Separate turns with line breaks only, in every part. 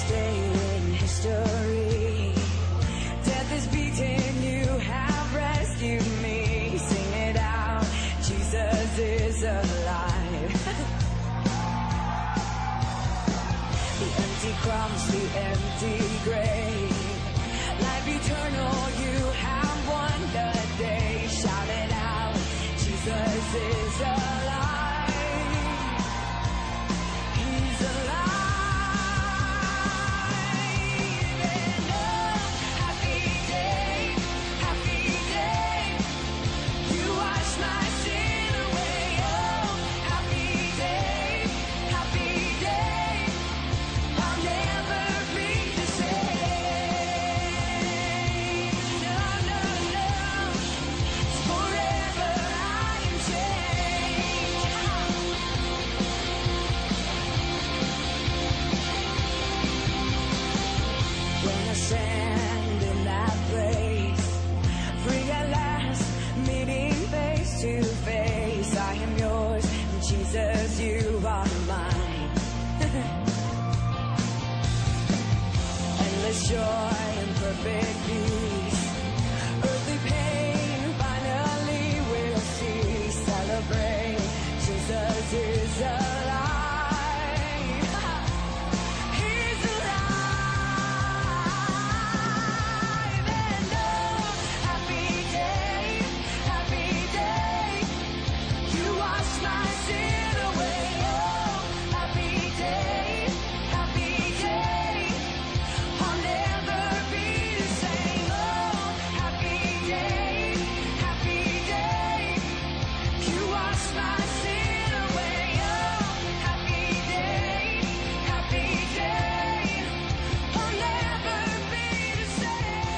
day in history. Death is beaten, you have rescued me. Sing it out, Jesus is alive. The empty cross, the empty grave, life eternal, you have won the day. Shout it out, Jesus is alive. He's alive. And oh, happy day, you wash my sin away. Oh, happy day, I'll never be the same. No, no, no, forever I am changed. When I stand in that place, free at last, meeting face to face, I am yours, and Jesus, you are mine. Endless joy and perfect peace, earthly pain finally will cease. Celebrate, Jesus is alive. He's alive. And oh, happy day, you wash my sin away. Oh, happy day, I'll never be the same. Oh, happy day, you wash my sin away. Oh, happy day, I'll never be the same.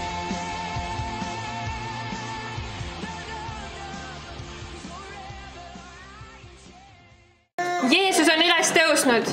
Jeesus on üles tõusnud.